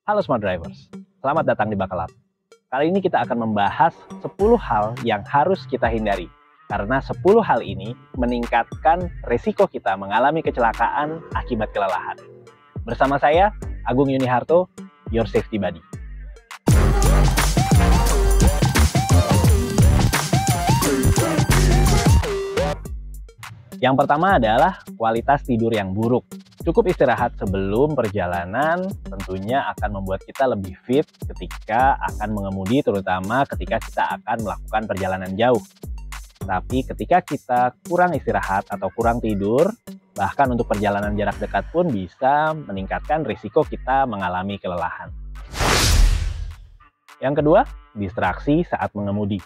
Halo Smart Drivers, selamat datang di Bakalap. Kali ini kita akan membahas 10 hal yang harus kita hindari. Karena 10 hal ini meningkatkan risiko kita mengalami kecelakaan akibat kelelahan. Bersama saya, Agung Yuniharto, Your Safety Buddy. Yang pertama adalah kualitas tidur yang buruk. Cukup istirahat sebelum perjalanan tentunya akan membuat kita lebih fit ketika akan mengemudi, terutama ketika kita akan melakukan perjalanan jauh. Tapi ketika kita kurang istirahat atau kurang tidur, bahkan untuk perjalanan jarak dekat pun bisa meningkatkan risiko kita mengalami kelelahan. Yang kedua, distraksi saat mengemudi.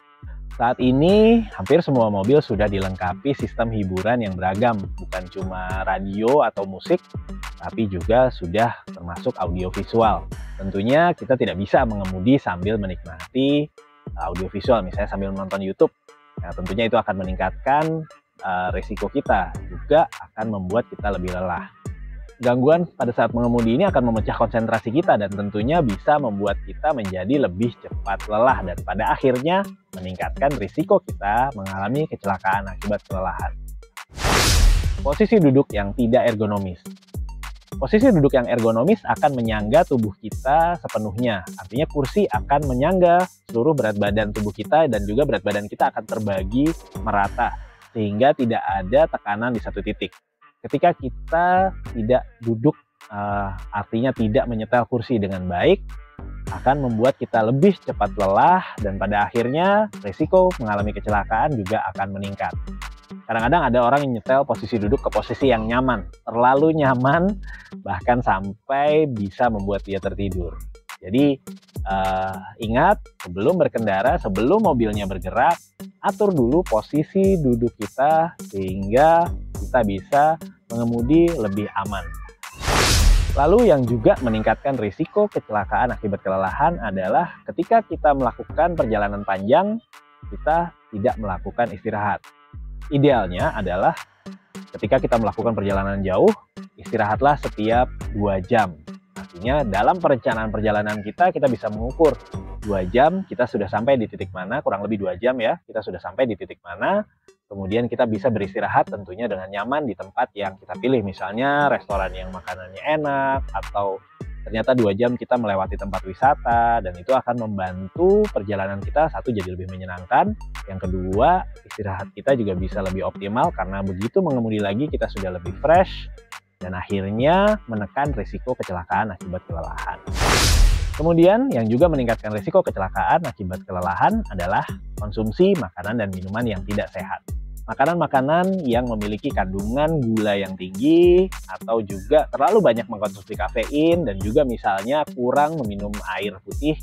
Saat ini, hampir semua mobil sudah dilengkapi sistem hiburan yang beragam, bukan cuma radio atau musik, tapi juga sudah termasuk audiovisual. Tentunya kita tidak bisa mengemudi sambil menikmati audiovisual, misalnya sambil menonton YouTube. Nah, tentunya itu akan meningkatkan risiko kita, juga akan membuat kita lebih lelah. Gangguan pada saat mengemudi ini akan memecah konsentrasi kita dan tentunya bisa membuat kita menjadi lebih cepat lelah dan pada akhirnya meningkatkan risiko kita mengalami kecelakaan akibat kelelahan. Posisi duduk yang tidak ergonomis. Posisi duduk yang ergonomis akan menyangga tubuh kita sepenuhnya. Artinya kursi akan menyangga seluruh berat badan tubuh kita dan juga berat badan kita akan terbagi merata sehingga tidak ada tekanan di satu titik. Ketika kita tidak duduk, artinya tidak menyetel kursi dengan baik, akan membuat kita lebih cepat lelah dan pada akhirnya risiko mengalami kecelakaan juga akan meningkat. Kadang-kadang ada orang yang nyetel posisi duduk ke posisi yang nyaman, terlalu nyaman, bahkan sampai bisa membuat dia tertidur. Jadi ingat, sebelum berkendara, sebelum mobilnya bergerak, atur dulu posisi duduk kita sehingga kita bisa mengemudi lebih aman. Lalu yang juga meningkatkan risiko kecelakaan akibat kelelahan adalah ketika kita melakukan perjalanan panjang, kita tidak melakukan istirahat. Idealnya adalah ketika kita melakukan perjalanan jauh, istirahatlah setiap 2 jam. Artinya dalam perencanaan perjalanan kita bisa mengukur 2 jam kita sudah sampai di titik mana, kurang lebih 2 jam ya, kita sudah sampai di titik mana, kemudian kita bisa beristirahat tentunya dengan nyaman di tempat yang kita pilih, misalnya restoran yang makanannya enak, atau ternyata 2 jam kita melewati tempat wisata, dan itu akan membantu perjalanan kita, satu, jadi lebih menyenangkan, yang kedua, istirahat kita juga bisa lebih optimal, karena begitu mengemudi lagi kita sudah lebih fresh, dan akhirnya menekan risiko kecelakaan akibat kelelahan. Kemudian yang juga meningkatkan risiko kecelakaan akibat kelelahan adalah konsumsi makanan dan minuman yang tidak sehat. Makanan-makanan yang memiliki kandungan gula yang tinggi atau juga terlalu banyak mengkonsumsi kafein dan juga misalnya kurang meminum air putih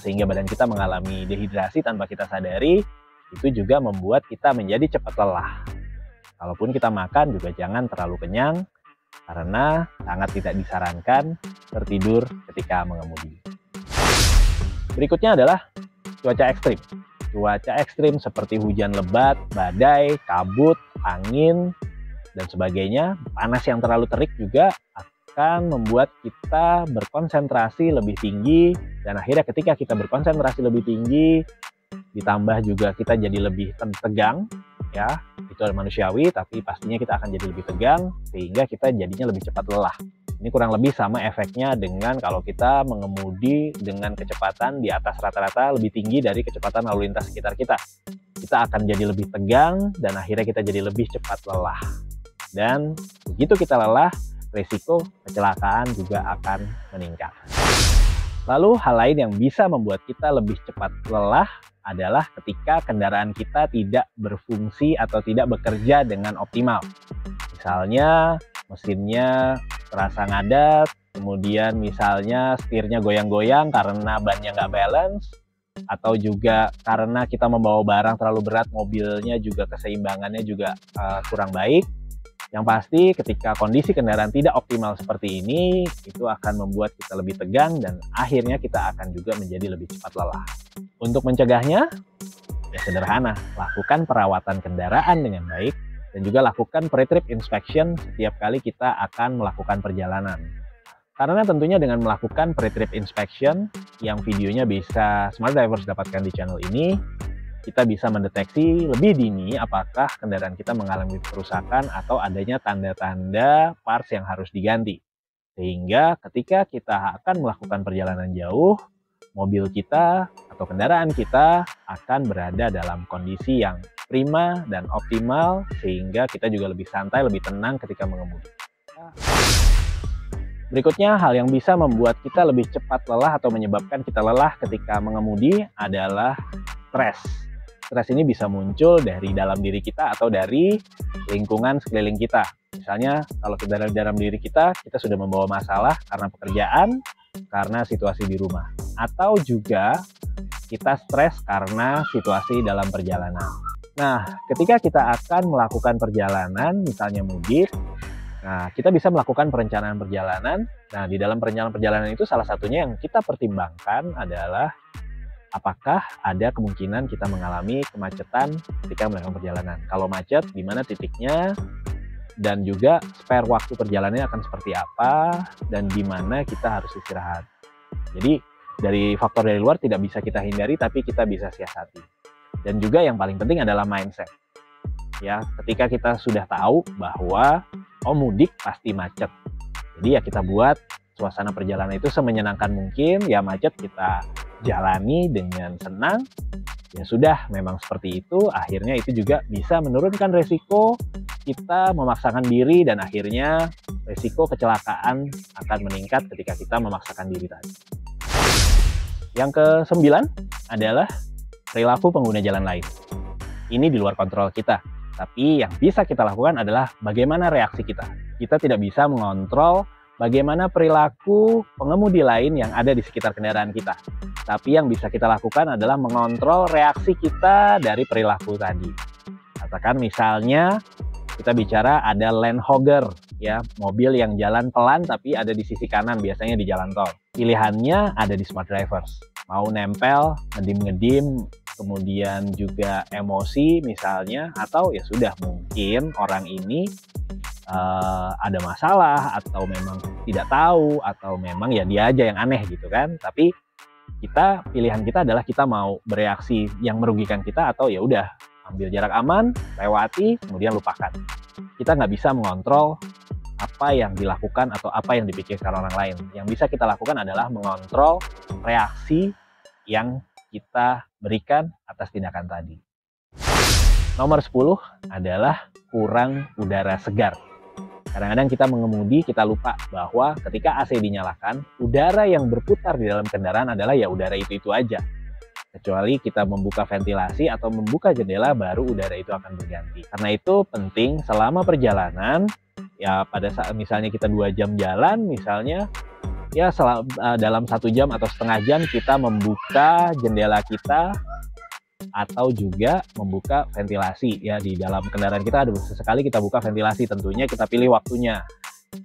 sehingga badan kita mengalami dehidrasi tanpa kita sadari, itu juga membuat kita menjadi cepat lelah. Kalaupun kita makan juga jangan terlalu kenyang karena sangat tidak disarankan tertidur ketika mengemudi. Berikutnya adalah cuaca ekstrim. Cuaca ekstrim seperti hujan lebat, badai, kabut, angin, dan sebagainya. Panas yang terlalu terik juga akan membuat kita berkonsentrasi lebih tinggi dan akhirnya ketika kita berkonsentrasi lebih tinggi ditambah juga kita jadi lebih tegang, ya itu manusiawi, tapi pastinya kita akan jadi lebih tegang sehingga kita jadinya lebih cepat lelah. Ini kurang lebih sama efeknya dengan kalau kita mengemudi dengan kecepatan di atas rata-rata lebih tinggi dari kecepatan lalu lintas sekitar kita. Kita akan jadi lebih tegang dan akhirnya kita jadi lebih cepat lelah. Dan begitu kita lelah, risiko kecelakaan juga akan meningkat. Lalu hal lain yang bisa membuat kita lebih cepat lelah adalah ketika kendaraan kita tidak berfungsi atau tidak bekerja dengan optimal. Misalnya mesinnya terasa ngadat, kemudian misalnya setirnya goyang-goyang karena bannya nggak balance, atau juga karena kita membawa barang terlalu berat, mobilnya juga keseimbangannya juga kurang baik. Yang pasti ketika kondisi kendaraan tidak optimal seperti ini, itu akan membuat kita lebih tegang dan akhirnya kita akan juga menjadi lebih cepat lelah. Untuk mencegahnya, ya sederhana, lakukan perawatan kendaraan dengan baik dan juga lakukan pre-trip inspection setiap kali kita akan melakukan perjalanan. Karena tentunya dengan melakukan pre-trip inspection yang videonya bisa Smart Drivers dapatkan di channel ini, kita bisa mendeteksi lebih dini apakah kendaraan kita mengalami kerusakan atau adanya tanda-tanda parts yang harus diganti. Sehingga ketika kita akan melakukan perjalanan jauh, mobil kita atau kendaraan kita akan berada dalam kondisi yang prima dan optimal, sehingga kita juga lebih santai, lebih tenang ketika mengemudi. Berikutnya, hal yang bisa membuat kita lebih cepat lelah atau menyebabkan kita lelah ketika mengemudi adalah stres. Stres ini bisa muncul dari dalam diri kita atau dari lingkungan sekeliling kita. Misalnya, kalau kita dari dalam diri kita sudah membawa masalah karena pekerjaan, karena situasi di rumah. Atau juga kita stres karena situasi dalam perjalanan. Nah, ketika kita akan melakukan perjalanan, misalnya mudik, nah, kita bisa melakukan perencanaan perjalanan. Nah, di dalam perencanaan perjalanan itu salah satunya yang kita pertimbangkan adalah apakah ada kemungkinan kita mengalami kemacetan ketika melakukan perjalanan. Kalau macet, di mana titiknya, dan juga spare waktu perjalanannya akan seperti apa, dan di mana kita harus istirahat. Jadi, dari faktor dari luar tidak bisa kita hindari, tapi kita bisa siasati. Dan juga yang paling penting adalah mindset. Ya, ketika kita sudah tahu bahwa mudik pasti macet. Jadi ya kita buat suasana perjalanan itu semenyenangkan mungkin, ya macet kita jalani dengan senang. Ya sudah, memang seperti itu, akhirnya itu juga bisa menurunkan resiko kita memaksakan diri dan akhirnya resiko kecelakaan akan meningkat ketika kita memaksakan diri tadi. Yang ke-9 adalah perilaku pengguna jalan lain. Ini di luar kontrol kita. Tapi yang bisa kita lakukan adalah bagaimana reaksi kita. Kita tidak bisa mengontrol bagaimana perilaku pengemudi lain yang ada di sekitar kendaraan kita. Tapi yang bisa kita lakukan adalah mengontrol reaksi kita dari perilaku tadi. Katakan misalnya kita bicara ada lane hogger, ya, mobil yang jalan pelan tapi ada di sisi kanan, biasanya di jalan tol. Pilihannya ada di Smart Drivers. Mau nempel, ngedim-ngedim, kemudian juga emosi misalnya, atau ya sudah mungkin orang ini ada masalah atau memang tidak tahu atau memang ya dia aja yang aneh gitu kan. Tapi pilihan kita adalah kita mau bereaksi yang merugikan kita atau ya udah ambil jarak aman, lewati, kemudian lupakan. Kita nggak bisa mengontrol apa yang dilakukan atau apa yang dipikirkan orang lain. Yang bisa kita lakukan adalah mengontrol reaksi yang kita berikan atas tindakan tadi. Nomor 10 adalah kurang udara segar. Kadang-kadang kita mengemudi, kita lupa bahwa ketika AC dinyalakan, udara yang berputar di dalam kendaraan adalah ya udara itu aja. Kecuali kita membuka ventilasi atau membuka jendela, baru udara itu akan berganti. Karena itu penting selama perjalanan, ya pada saat misalnya kita 2 jam jalan misalnya, ya dalam 1 jam atau setengah jam kita membuka jendela kita atau juga membuka ventilasi. Ya, di dalam kendaraan kita ada sesekali kita buka ventilasi, tentunya kita pilih waktunya.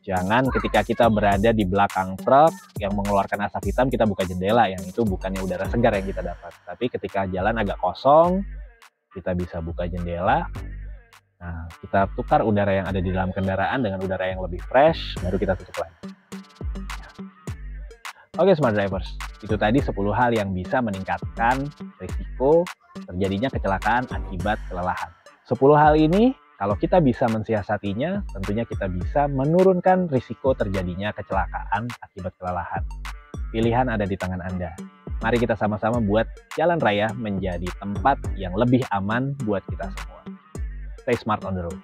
Jangan ketika kita berada di belakang truk yang mengeluarkan asap hitam kita buka jendela, yang itu bukannya udara segar yang kita dapat. Tapi ketika jalan agak kosong, kita bisa buka jendela. Nah, kita tukar udara yang ada di dalam kendaraan dengan udara yang lebih fresh, baru kita tutup lagi. Oke Smart Drivers, itu tadi 10 hal yang bisa meningkatkan risiko terjadinya kecelakaan akibat kelelahan. 10 hal ini, kalau kita bisa mensiasatinya, tentunya kita bisa menurunkan risiko terjadinya kecelakaan akibat kelelahan. Pilihan ada di tangan Anda. Mari kita sama-sama buat jalan raya menjadi tempat yang lebih aman buat kita semua. Stay smart on the road.